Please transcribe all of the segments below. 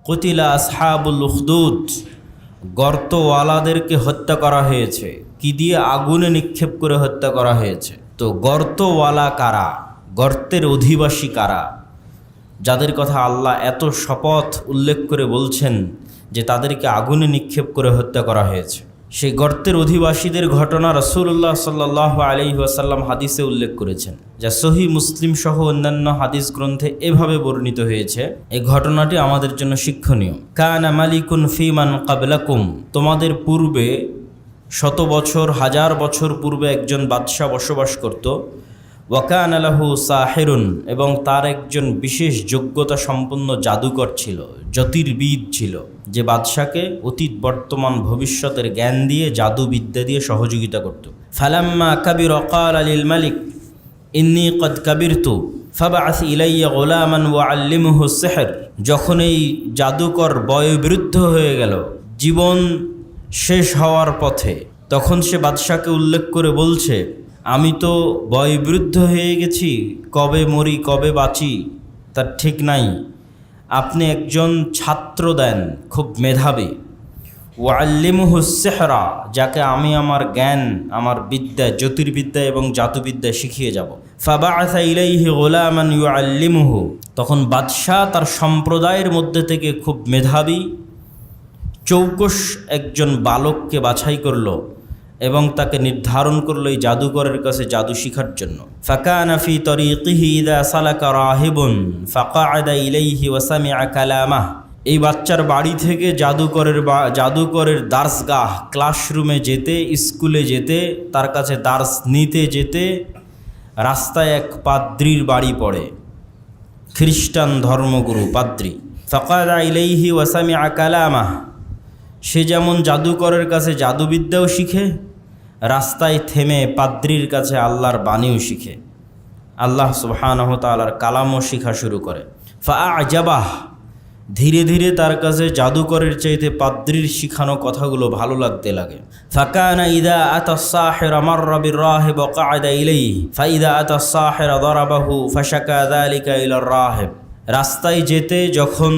কুতিলা আসহাবুল উখদুদ, গর্তওয়ালাদেরকে হত্যা করা হয়েছে। কি দিয়ে? আগুনে নিক্ষেপ করে হত্যা করা হয়েছে। তো গর্তওয়ালা কারা? গর্তের অধিবাসী কারা? যাদের কথা আল্লাহ এত শপথ উল্লেখ করে বলছেন যে তাদেরকে আগুনে নিক্ষেপ করে হত্যা করা হয়েছে, সেই গর্তের অধিবাসীদের ঘটনা রাসূলুল্লাহ সাল্লাল্লাহু আলাইহি ওয়াসাল্লাম হাদিসে উল্লেখ করেছেন, যা সহিহ মুসলিম সহ অন্যান্য হাদিস গ্রন্থে এভাবে বর্ণিত হয়েছে। এই ঘটনাটি আমাদের জন্য শিক্ষণীয়। কানা মালিকুন ফিমান ক্বাবলাকুম, তোমাদের পূর্বে শত বছর, হাজার বছর পূর্বে একজন বাদশাহ বসবাস করত। ওয়াকানা লাহু সাহিরুন, এবং তার একজন বিশেষ যোগ্যতা সম্পন্ন জাদুকর ছিল, জ্যোতির্বিদ ছিল, যে বাদশাকে অতীত বর্তমান ভবিষ্যতের জ্ঞান দিয়ে, জাদুবিদ্যা দিয়ে সহযোগিতা করত। ফালাম্মা কাবির ক্বালা লিল মালিক ইন্নী কদ কাবিরতু ফাবআস ইলাইয়া গুলামান ওয়াআল্লিমহু সিহর, যখন এই জাদুকর বয়োবৃদ্ধ হয়ে গেল, জীবন শেষ হওয়ার পথে, তখন সে বাদশাকে উল্লেখ করে বলছে, আমি তো বয়োবৃদ্ধ হয়ে গেছি, কবে মরি কবে বাঁচি তার ঠিক নাই, আপনি একজন ছাত্র দেন, খুব মেধাবী, ওয়াল্লিমহু সিহরা, যাকে আমি আমার জ্ঞান, আমার বিদ্যা, জ্যোতির্বিদ্যা এবং জাদুবিদ্যা শিখিয়ে যাব। ফাবাআসা ইলাইহি গুলামান ইউআল্লিমুহু, তখন বাদশাহ তার সম্প্রদায়ের মধ্যে থেকে খুব মেধাবী চৌকস একজন বালককে বাছাই করলো এবং তাকে নির্ধারণ করলো এই জাদুকরের কাছে জাদু শিখার জন্য। ফাকানা ফি তরিকিহি ইযা সালাকা রাহিবুন ফাকাআদা ইলাইহি ওয়া সামিআ কালামাহ, এই বাচ্চার বাড়ি থেকে জাদুকরের দার্সগাহ, ক্লাসরুমে যেতে, স্কুলে যেতে, তার কাছে দার্স নিতে যেতে রাস্তায় এক পাদ্রির বাড়ি পড়ে, খ্রিস্টান ধর্মগুরু পাদ্রি। ফাকাআদা ইলাইহি ওয়া সামিআ কালামাহ, সে যেমন জাদুকরের কাছে জাদুবিদ্যাও শিখে, রাস্তায় থেমে পাদ্রির কাছে আল্লাহর বাণীও শিখে, আল্লাহ সুবহানাহু ওয়া তাআলার কালামও শিখা শুরু করে। ফাআজাবাহ, ধীরে ধীরে তার কাছে জাদুকরের চাইতে পাদ্রির শিখানো কথাগুলো ভালো লাগতে লাগে। ফাকানা ইযা আতা সাহিরা মাররা বির-রাহিব ওয়া ক্বাআদা ইলাইহি ফাইযা আতা সাহিরা দারাবাহু ফাশাকা যালিকা ইলার রাহিব, রাস্তায় যেতে যখন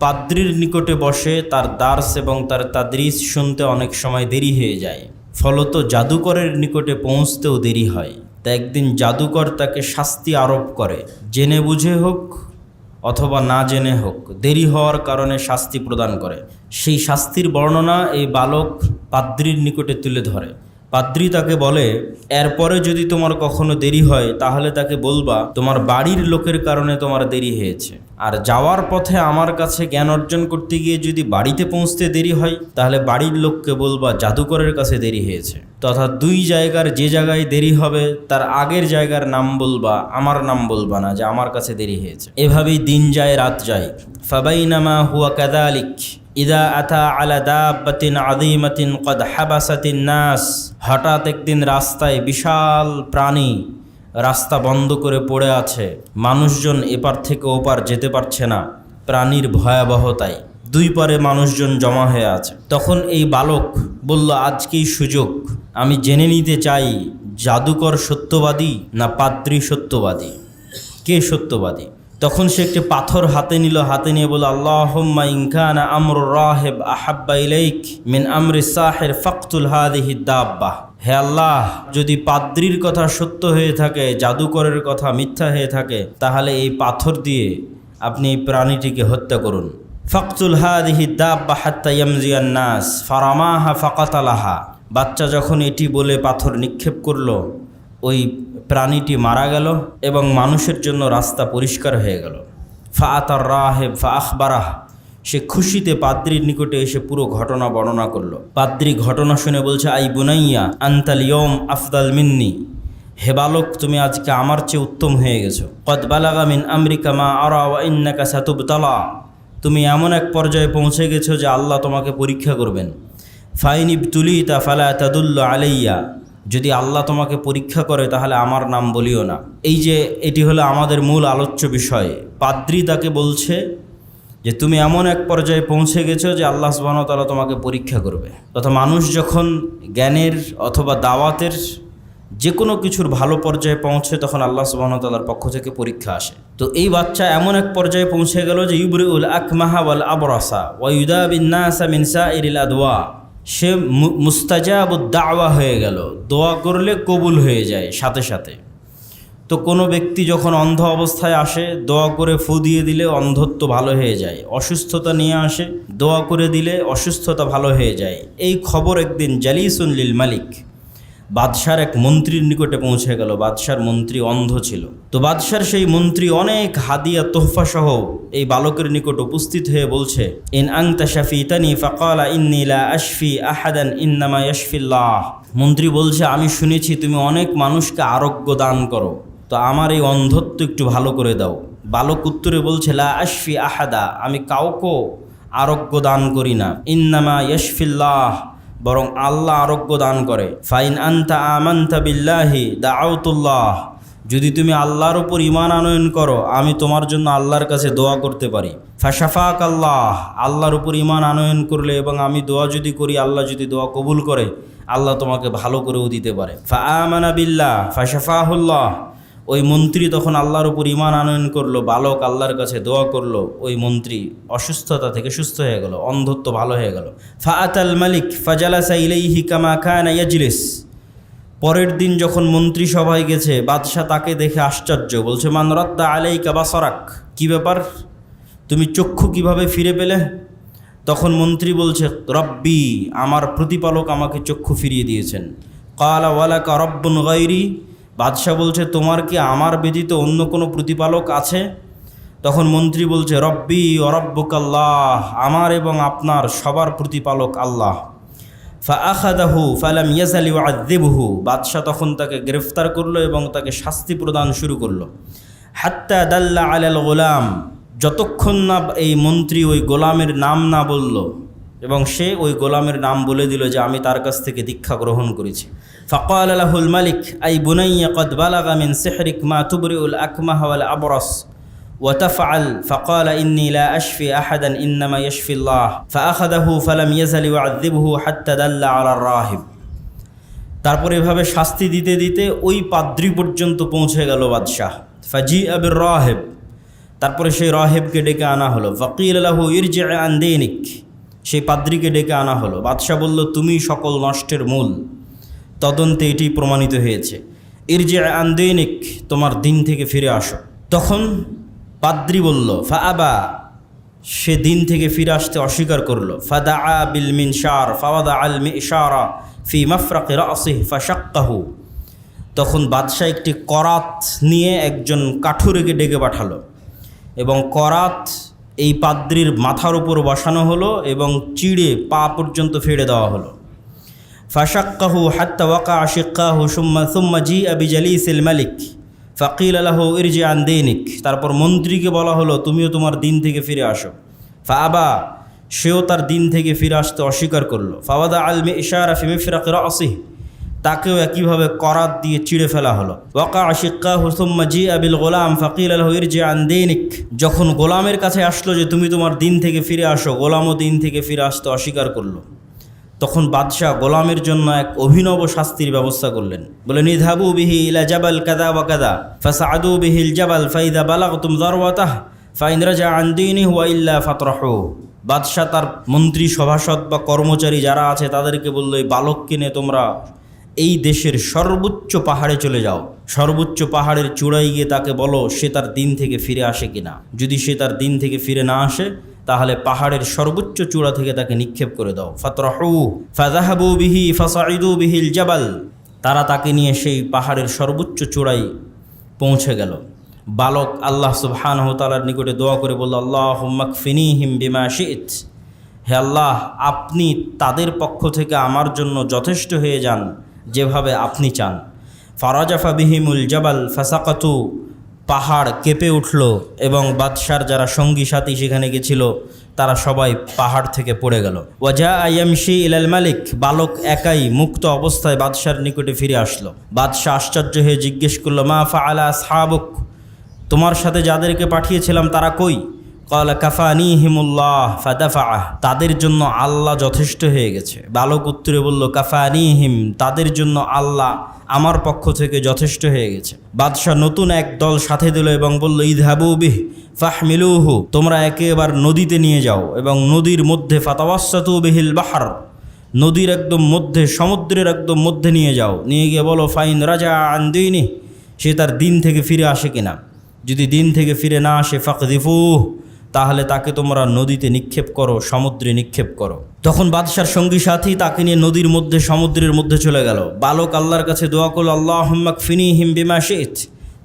পাদ্রির নিকটে বসে, তার দার্স এবং তার তাদরিস শুনতে অনেক সময় দেরি হয়ে যায়, ফলত জাদুকরের নিকটে পৌঁছতেও দেরি হয়। তা একদিন জাদুকর তাকে শাস্তি আরোপ করে, জেনে বুঝে হোক অথবা না জেনে হোক, দেরি হওয়ার কারণে শাস্তি প্রদান করে। সেই শাস্তির বর্ণনা এই বালক পাদ্রির নিকটে তুলে ধরে। পাদ্রি তাকে বলে, এরপরে যদি তোমার কখনো দেরি হয় তাহলে তাকে বলবা তোমার বাড়ির লোকের কারণে তোমার দেরি হয়েছে, আর যাওয়ার পথে আমার কাছে জ্ঞান অর্জন করতে গিয়ে যদি বাড়িতে পৌঁছতে দেরি হয় তাহলে বাড়ির লোককে বলবা জাদুকরের কাছে দেরি হয়েছে। তথা দুই জায়গার যে জায়গায় দেরি হবে তার আগের জায়গার নাম বলবা, আমার নাম বলবা না যে আমার কাছে দেরি হয়েছে। এভাবেই দিন যায় রাত যায়। ফাবাইনামা হুয়া কাযালিক ইদা আতা আলা দাব্বাতিন আযীমাতিন কদ হাবাসাতিন নাস, হঠাৎ একদিন রাস্তায় বিশাল প্রাণী রাস্তা বন্ধ করে পড়ে আছে, মানুষজন এপার থেকে ওপার যেতে পারছে না প্রাণীর ভয়াবহতায়, দুই পারে মানুষজন জমা হয়ে আছে। তখন এই বালক বলল, আজকেই সুযোগ, আমি জেনে নিতে চাই জাদুকর সত্যবাদী না পাদ্রী সত্যবাদী, কে সত্যবাদী। তখন সে একটি পাথর হাতে নিল, হাতে নিয়ে বলল, আল্লাহুম্মা ইন কানা আমরু রাহিব আহাব্বা ইলাইক মিন আমরি সাহির ফাকতুল হাযিহি দাব্বাহ, হে আল্লাহ, যদি পাদ্রির কথা সত্য হয়ে থাকে, জাদুকরের কথা মিথ্যা হয়ে থাকে, তাহলে এই পাথর দিয়ে আপনি এই প্রাণীটিকে হত্যা করুন। ফাকতুল হাযিহি দাব্বাহ হাত্তা ইয়ামজিয়ান নাস ফারামাহা ফাকাতালাহা, বাচ্চা যখন এটি বলে পাথর নিক্ষেপ করলো, ওই প্রাণীটি মারা গেল এবং মানুষের জন্য রাস্তা পরিষ্কার হয়ে গেল। ফাআতার রাহিব ফাআখবারাহ, সে খুশিতে পাদ্রির নিকটে এসে পুরো ঘটনা বর্ণনা করলো। পাদ্রি ঘটনা শুনে বলছে, আই বুনাইয়া আনতাল ইয়ৌম আফদাল মিন্নি, হে বালক, তুমি আজকে আমার চেয়ে উত্তম হয়ে গেছো। কদ বালাগা মিন আমরিকা মা আরা ওয়া ইন্নাকা সাতুবতালা, তুমি এমন এক পর্যায়ে পৌঁছে গেছো যে আল্লাহ তোমাকে পরীক্ষা করবেন। ফাইন ইবতুলিতা ফালা তাদুল্লু আলাইয়া, যদি আল্লাহ তোমাকে পরীক্ষা করে তাহলে আমার নাম বলিও না। এই যে এটি হলো আমাদের মূল আলোচ্য বিষয়। পাদ্রি তাকে বলছে যে তুমি এমন এক পর্যায়ে পৌঁছে গেছো যে আল্লাহ সুবহানাহু ওয়া তাআলা তোমাকে পরীক্ষা করবে। তথা মানুষ যখন জ্ঞানের অথবা দাওয়াতের যে কোনো কিছুর ভালো পর্যায়ে পৌঁছে তখন আল্লাহ সুবহানাহু ওয়া তাআলার পক্ষ থেকে পরীক্ষা আসে। তো এই বাচ্চা এমন এক পর্যায়ে পৌঁছে গেল যে ইউবরিউল আকমাহা ওয়াল আবরাসা ওয়া ইউদাবিন নাসা মিন সাইরিল আদওয়া, সে মুস্তাজাবুদ দাওয়া হয়ে গেল, দোয়া করলে কবুল হয়ে যায় সাথে সাথে। তো কোনো ব্যক্তি যখন অন্ধ অবস্থায় আসে, দোয়া করে ফু দিয়ে দিলে অন্ধত্ব ভালো হয়ে যায়। অসুস্থতা নিয়ে আসে, দোয়া করে দিলে অসুস্থতা ভালো হয়ে যায়। এই খবর একদিন জালিসুন লিল মালিক, বাদশার এক মন্ত্রীর নিকটে পৌঁছে গেল। বাদশার মন্ত্রী অন্ধ ছিল। তো বাদশার সেই মন্ত্রী অনেক হাদিয়া তোহফা সহ এই বালকের নিকট উপস্থিত হয়ে বলছে, ইন আনতা শাফিতানি ফাকালা ইন্নী লা আশফি আহাদান ইন্নামা ইয়াশফিল্লাহ। মন্ত্রী বলছে, আমি শুনেছি তুমি অনেক মানুষকে আরোগ্য দান করো, তো আমার এই অন্ধত্ব একটু ভালো করে দাও। বালক উত্তরে বলছে, লা আশফি আহাদা, আমি কাউকে আরোগ্য দান করি না, ইন্নামা ইয়াশফিল্লাহ, বরং আল্লাহ আরোগ্য দান করে। ফাইন আনতা আমানতা বিল্লাহি দাআউতুল্লাহ, যদি তুমি আল্লাহর উপর ঈমান আনয়ন করো আমি তোমার জন্য আল্লাহর কাছে দোয়া করতে পারি। ফাশাফাক আল্লাহ, আল্লাহর উপর ঈমান আনয়ন করলে এবং আমি দোয়া যদি করি, আল্লাহ যদি দোয়া কবুল করে, আল্লাহ তোমাকে ভালো করেও দিতে পারে। ফা আমানা বিল্লাহ ফাশাফাহুল্লাহ, ওই মন্ত্রী তখন আল্লাহর উপর ঈমান আনয়ন করলো, বালক আল্লাহর কাছে দোয়া করলো, ওই মন্ত্রী অসুস্থতা থেকে সুস্থ হয়ে গেল, অন্ধত্ব ভালো হয়ে গেল। ফাআতাল মালিক ফাজালাসা ইলাইহি কামা কানা ইয়াজলিস, পরের দিন যখন মন্ত্রী সভায় গেছে, বাদশাহ তাকে দেখে আশ্চর্য, বলছে, মান রাদ্দা আলাইকা বাসারাক, কি ব্যাপার, তুমি চক্ষু কিভাবে ফিরে পেলে? তখন মন্ত্রী বলছে, রব্বি, আমার প্রতিপালক আমাকে চক্ষু ফিরিয়ে দিয়েছেন। ক্বালা ওয়ালাকা রব্বুন গায়রি, বাদশাহ বলছে, তোমার কি আমার ব্যতীত অন্য কোনো প্রতিপালক আছে? তখন মন্ত্রী বলছে, রব্বি ও রব্বুকাল্লাহ, আমার এবং আপনার সবার প্রতিপালক আল্লাহ। ফাআখাযাহু ফালাম ইয়াজাল ইউআযযিবহু, বাদশাহ তখন তাকে গ্রেফতার করলো এবং তাকে শাস্তি প্রদান শুরু করলো। হাত্তা দাল্লা আলাল গোলাম, যতক্ষণ না এই মন্ত্রী ওই গোলামের নাম না বলল এবং সে ওই গোলামের নাম বলে দিল যে আমি তার কাছ থেকে দীক্ষা গ্রহণ করেছি। ফাকাল লাহুল মালিক আই বুনাইয়া কদ বালাগা মিন সিহরিক মা তুবরিউল আকমাহ ওয়াল আবরাস ওয়া তাফআল। ফাকাল ইন্নী লা আশফি আহাদান ইন্নামা ইয়াশফিল্লাহ। ফাআখাযাহু ফালাম ইয়াজাল ইউআযযিবহু হাত্তা দাল্লা আলার রাহিব। তারপর এভাবে শাস্তি দিতে দিতে ওই পাদ্রী পর্যন্ত পৌঁছে গেল বাদশাহ। ফাজিআ বির রাহিব, তারপরে সেই রাহিবকে ডেকে আনা হলো। ফাকিল লাহু ইরজি আন দীনিক, সেই পাদ্রীকে ডেকে আনা হলো। বাদশাহ বলল, তুমি সকল নষ্টের মূল, তদন্তে এটি প্রমাণিত হয়েছে। ইরজি আন দীনিক, তোমার দিন থেকে ফিরে আসো। তখন পাদ্রী বলল, ফাআবা, সে দিন থেকে ফিরে আসতে অস্বীকার করলো। ফাদাআ বিল মিনশার ফাওয়াদা আল মিশারা ফি মাফরাকি রাসিহি ফাশাক্কাহু, তখন বাদশাহ একটি করাত নিয়ে একজন কাঠুরেকে ডেকে পাঠালো এবং করাত এই পাদ্রীর মাথার উপর বসানো হলো এবং চিড়ে পা পর্যন্ত ফেড়ে দেওয়া হলো। ফাশাক্কাহু হাত্তা ওয়াকা শিক্কাহু সুম্মা জিআ বিজালিসিল মালিক ফাকিল লাহু ইরজি আন দীনিক, তারপর মন্ত্রীকে বলা হলো, তুমিও তোমার দিন থেকে ফিরে আসো। ফাআবা, সেও তার দিন থেকে ফিরে আসতে অস্বীকার করলো। ফাওয়াদা আল মিশারা ফি মিফরাকি রাসিহি, তাকেও একইভাবে করাত দিয়ে চিড়ে ফেলা হলো। ওয়াকা শিক্কাহু সুম্মা জিআ বিল গোলাম ফাকিল লাহু ইরজি আন দীনিক, যখন গোলামের কাছে আসলো যে তুমি তোমার দিন থেকে ফিরে আসো, গোলামও দিন থেকে ফিরে আসতে অস্বীকার করলো। তখন বাদশাহ গোলামের জন্য এক অভিনব শাস্তির ব্যবস্থা করলেন। বলে, নিধাবু বিহি ইলা জাবাল কাদা ওয়া কাদা ফাসাদু বিহিল জাবাল ফাইদা বালাগতুম যারওয়াতাহ ফাইন রাজা আন দীনিহি ওয়া ইল্লা ফাতরাহু। বাদশাহ তার মন্ত্রী, সভাসদ বা কর্মচারী যারা আছে তাদেরকে বলল, এই বালককে নিয়ে তোমরা এই দেশের সর্বোচ্চ পাহাড়ে চলে যাও, সর্বোচ্চ পাহাড়ের চূড়ায় গিয়ে তাকে বলো সে তার দিন থেকে ফিরে আসে কিনা। যদি সে তার দিন থেকে ফিরে না আসে তাহলে পাহাড়ের সর্বোচ্চ চূড়া থেকে তাকে নিক্ষেপ করে দাও। ফাতরাহু ফাযাহাবু বিহি ফাসাইদু বিহিল জাবাল, তারা তাকে নিয়ে সেই পাহাড়ের সর্বোচ্চ চূড়ায় পৌঁছে গেল। বালক আল্লাহ সুবহানাহু ওয়া তাআলার নিকটে দোয়া করে বলল, আল্লাহুম্মা কফিনিহিম বিমা শি'ত, হে আল্লাহ, আপনি তাদের পক্ষ থেকে আমার জন্য যথেষ্ট হয়ে যান যেভাবে আপনি চান। ফারাজাফা বিহিমুল জাবাল ফাসাকাতু, পাহাড় কেঁপে উঠল এবং বাদশার যারা সঙ্গী সাথী সেখানে গেছিল তারা সবাই পাহাড় থেকে পড়ে গেল। ওয়াজা ইয়ামশি ইলাল মালিক, বালক একাই মুক্ত অবস্থায় বাদশার নিকটে ফিরে আসলো। বাদশাহ আশ্চর্য হয়ে জিজ্ঞেস করলো, মা ফাআলা আসহাবুক, তোমার সাথে যাদেরকে পাঠিয়েছিলাম তারা কই? ক্বালা কাফানিহিমুল্লাহ ফাদাফাআহ, তাদের জন্য আল্লাহ যথেষ্ট হয়ে গেছে। বালক উত্তরে বলল কাফানিহিম, তাদের জন্য আল্লাহ আমার পক্ষ থেকে যথেষ্ট হয়ে গেছে। বাদশাহ নতুন এক দল সাথে দিল এবং বলল ইযহাবু বিহি ফাহমিলুহু, তোমরা একেবারে নদীতে নিয়ে যাও এবং নদীর মধ্যে ফাতাওয়াসসাতু বিহিল বাহর, নদীর একদম মধ্যে, সমুদ্রের একদম মধ্যে নিয়ে যাও। নিয়ে গিয়ে বলো ফাইন রাজা আন দীনি, সে তার দিন থেকে ফিরে আসে কিনা। যদি দিন থেকে ফিরে না আসে ফাকযিফুহ, তাহলে তাকে তোমরা নদীতে নিক্ষেপ করো, সমুদ্রে নিক্ষেপ করো। তখন বাদশার সঙ্গী সাথী তাকে নিয়ে নদীর মধ্যে, সমুদ্রের মধ্যে চলে গেল। বালক আল্লাহর কাছে দোয়া করল আল্লাহুম্মা কফিনিহিম বিমা শি'ত,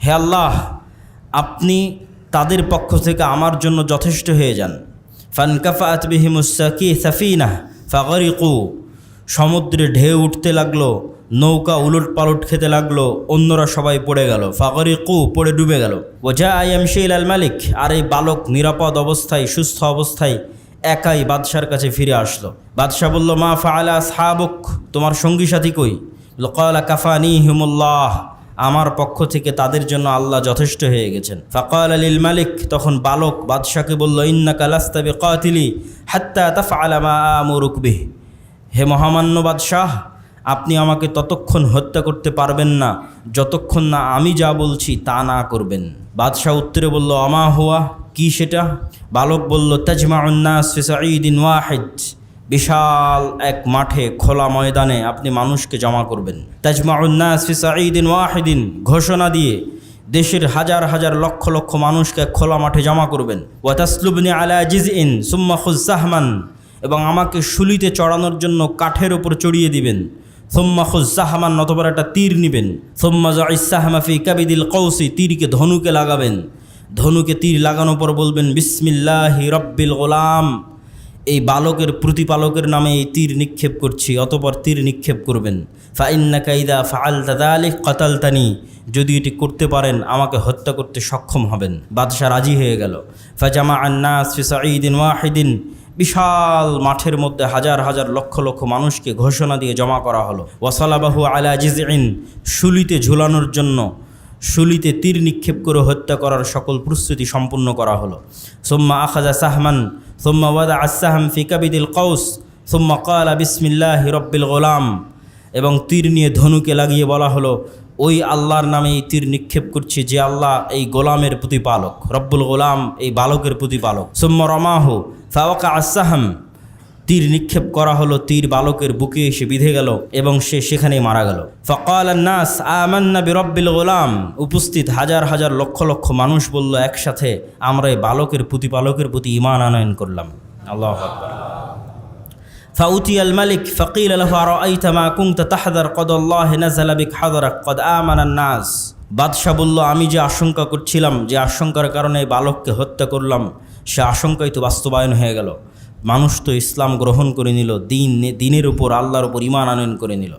হে আল্লাহ আপনি তাদের পক্ষ থেকে আমার জন্য যথেষ্ট হয়ে যান। ফানকাফাআত বিহিমুস সাফিনাহ ফাগরিকু, সমুদ্রে ঢেউ উঠতে লাগলো, নৌকা উলট পালট খেতে লাগলো, অন্যরা সবাই পড়ে গেল। ফাগরিকু, পড়ে ডুবে গেল। ওয়াজা ইয়ামশি ইলাল মালিক, আর এই বালক নিরাপদ অবস্থায়, সুস্থ অবস্থায় একাই বাদশার কাছে ফিরে আসলো। বাদশাহ বলল মা ফাআলা আসহাবুক, তোমার সঙ্গী সাথী কই? ক্বালা কাফানিহিমুল্লাহ, আমার পক্ষ থেকে তাদের জন্য আল্লাহ যথেষ্ট হয়ে গেছেন। ফাকালা লিল মালিক, তখন বালক বাদশাকে বলল ইন্নাকা লাস্তা বিকাতিলি হাত্তা তাফআলা মা আমুরুক বিহি, হে মহামান্য বাদশাহ আপনি আমাকে ততক্ষণ হত্যা করতে পারবেন না যতক্ষণ না আমি যা বলছি তা না করবেন। বাদশাহ উত্তরে বলল আমা হুয়া, কি সেটা? বালক বলল তাজমাউন নাস ফি সাঈদিন ওয়াহিদ, বিশাল এক মাঠে, খোলা ময়দানে আপনি মানুষকে জমা করবেন। তাজমাউন নাস ফি সাঈদিন ওয়াহিদিন, ঘোষণা দিয়ে দেশের হাজার হাজার লক্ষ লক্ষ মানুষকে খোলা মাঠে জমা করবেন। ওয়া তাসলুবনি আলা জিজইন সুম্মা খুয সাহমান, এবং আমাকে শুলিতে চড়ানোর জন্য কাঠের উপর চড়িয়ে দিবেন। সুম্মা খুয সাহমান, অতঃপর একটা তীর নেবেন। সুম্মা জাইস সাহমা ফি কাবিদিল কৌসি, তীরকে ধনুকে লাগাবেন। ধনুকে তীর লাগানোর পর বলবেন বিসমিল্লাহি রব্বিল গোলাম, এই বালকের প্রতিপালকের নামে এই তীর নিক্ষেপ করছি। অতঃপর তীর নিক্ষেপ করবেন। ফাইন্নাকা ইযা ফাআলতা যালিক কাতালতানি, যদি এটি করতে পারেন আমাকে হত্যা করতে সক্ষম হবেন। বাদশাহ রাজি হয়ে গেল। ফাজামাআন নাস ফি সাঈদিন ওয়াহিদিন, বিশাল মাঠের মধ্যে হাজার হাজার লক্ষ লক্ষ মানুষকে ঘোষণা দিয়ে জমা করা হলো। ওয়াসালাবাহু আলা জিজইন, শুলিতে ঝুলানোর জন্য, শুলিতে তীর নিক্ষেপ করে হত্যা করার সকল প্রস্তুতি সম্পূর্ণ করা হলো। সুম্মা আখাযা সাহমান সুম্মা ওয়াদা আস-সাহম ফি কাবিদিল কৌস সুম্মা ক্বালা বিসমিল্লাহি রব্বিল গোলাম, এবং তীর নিয়ে ধনুকে লাগিয়ে বলা হলো ওই আল্লাহর নামে এই তীর নিক্ষেপ করছি যে আল্লাহ এই গোলামের প্রতিপালক, রব্বুল গোলাম এই বালকের প্রতিপালক। সুম্মা রমাহু ফাওয়াকা আস-সাহম, তীর নিক্ষেপ করা হলো, তীর বালকের বুকে এসে বিঁধে গেল এবং সে সেখানেই মারা গেল। ফাকালান নাস আমান্না বিরব্বিল গোলাম, উপস্থিত হাজার হাজার লক্ষ লক্ষ মানুষ বলল একসাথে আমরা এই বালকের প্রতিপালকের প্রতি ঈমান আনয়ন করলাম। আল্লাহু আকবার। ফাউতিয়াল মালিক ফাকিল লাহু আরাআইতা মা কুনতা তাহদার কদ আল্লাহ নাযালা বিক হাদারাক কদ আমানান নাস, বাদশাহ বলল আমি যে আশঙ্কা করছিলাম, যে আশঙ্কার কারণে এই বালককে হত্যা করলাম, সে আশঙ্কাই তো বাস্তবায়ন হয়ে গেল। মানুষ তো ইসলাম গ্রহণ করে নিল, দিনের উপর, আল্লাহর উপর ঈমান আনয়ন করে নিল।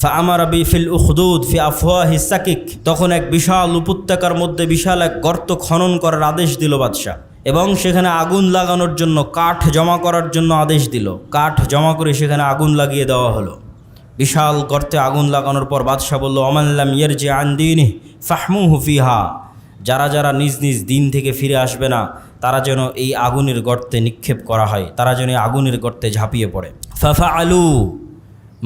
ফাআমারা বিফিল উখদুদ ফি আফওয়াহি সাকিক, তখন এক বিশাল উপত্যকার মধ্যে বিশাল এক গর্ত খনন করার আদেশ দিল বাদশাহ, এবং সেখানে আগুন লাগানোর জন্য কাঠ জমা করার জন্য আদেশ দিল। কাঠ জমা করে সেখানে আগুন লাগিয়ে দেওয়া হলো। বিশাল গর্তে আগুন লাগানোর পর বাদশাহ বলল ওমান লাম ইয়ারজি আন দীনিহি ফাহমুহু ফিহা, যারা যারা নিজ নিজ দিন থেকে ফিরে আসবে না তারা যেন এই আগুনের গর্তে নিক্ষেপ করা হয়, তারা যেন এই আগুনের গর্তে ঝাঁপিয়ে পড়ে। ফাফআলু,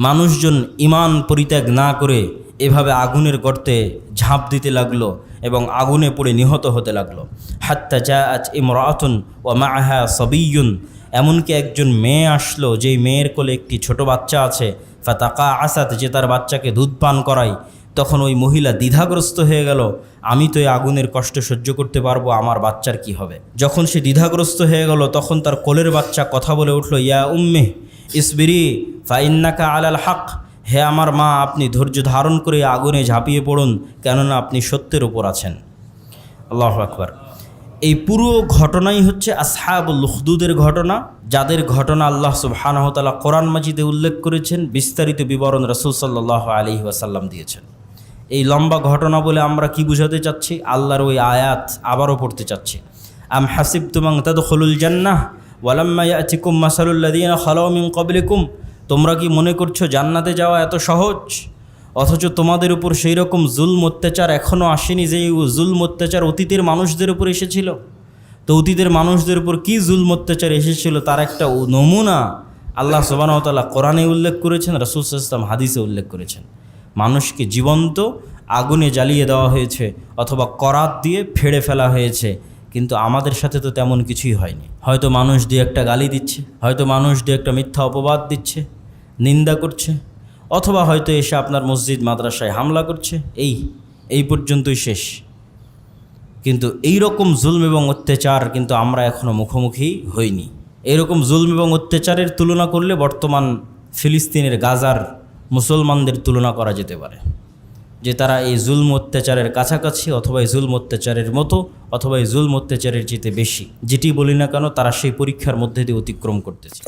মানুষজন ঈমান পরিত্যাগ না করে এভাবে আগুনের গর্তে ঝাঁপ দিতে লাগলো এবং আগুনে পড়ে নিহত হতে লাগলো। হাত্তা জাআত ইমরাআতুন ওয়া মাআহা সাবিয়্যুন, এমনকি একজন মেয়ে আসলো যেই মেয়ের কোলে একটি ছোট বাচ্চা আছে। ফাতাকা আসাত, যে তার বাচ্চাকে দুধ পান করায়। তখন ওই মহিলা দ্বিধাগ্রস্ত হয়ে গেল, আমি তো এই আগুনের কষ্ট সহ্য করতে পারবো, আমার বাচ্চার কি হবে? যখন সে দ্বিধাগ্রস্ত হয়ে গেল তখন তার কোলের বাচ্চা কথা বলে উঠল ইয়া উম্মি ইসবিরি ফাইন্নাকা আলাল হক, হে আমার মা আপনি ধৈর্য ধারণ করে আগুনে ঝাঁপিয়ে পড়ুন, কেননা আপনি সত্যের উপর আছেন। আল্লাহু আকবার। এই পুরো ঘটনাই হচ্ছে আসহাবুল উখদুদের ঘটনা, যাদের ঘটনা আল্লাহ সুবহানাহু ওয়া তাআলা কোরআন মাজিদে উল্লেখ করেছেন, বিস্তারিত বিবরণ রাসূল সাল্লাল্লাহু আলাইহি ওয়াসাল্লাম দিয়েছেন। এই লম্বা ঘটনা বলে আমরা কি বুঝাতে চাচ্ছি? আল্লাহর ওই আয়াত আবারও পড়তে চাচ্ছি। আম হাসিবতুম আন তাদখুলুল জান্নাহ ওয়ালাম্মা ইয়াতিকুম মাসালুল লাযীনা খালাউ মিন ক্বাবলিকুম, তোমরা কি মনে করছো জান্নাতে যাওয়া এত সহজ, অথচ তোমাদের উপর সেই রকম জুলম অত্যাচার এখনও আসেনি যে জুলম অত্যাচার অতীতের মানুষদের উপর এসেছিল? তো অতীতের মানুষদের উপর কী জুলম অত্যাচার এসেছিল তার একটা নমুনা আল্লাহ সুবহানাহু ওয়া তাআলা কোরআনে উল্লেখ করেছেন, রাসূল সাল্লাল্লাহু আলাইহি ওয়াসাল্লাম হাদিসে উল্লেখ করেছেন। মানুষকে জীবন্ত আগুনে জ্বালিয়ে দেওয়া হয়েছে অথবা করাত দিয়ে ফেড়ে ফেলা হয়েছে, কিন্তু আমাদের সাথে তো তেমন কিছুই হয়নি। হয়তো মানুষ দিয়ে একটা গালি দিচ্ছে, হয়তো মানুষ দিয়ে একটা মিথ্যা অপবাদ দিচ্ছে, নিন্দা করছে, অথবা হয়তো এসে আপনার মসজিদ মাদ্রাসায় হামলা করছে, এই পর্যন্তই শেষ। কিন্তু এই রকম জুলম এবং অত্যাচার কিন্তু আমরা এখনও মুখোমুখি হইনি। এইরকম জুলম এবং অত্যাচারের তুলনা করলে বর্তমান ফিলিস্তিনের গাজার মুসলমানদের তুলনা করা যেতে পারে, যে তারা এই জুলম অত্যাচারের কাছাকাছি, অথবা এই জুলম অত্যাচারের মতো, অথবা এই জুলম অত্যাচারের চেয়ে বেশি। যেটি বলি না কেন, তারা সেই পরীক্ষার মধ্যে দিয়ে অতিক্রম করতেছে।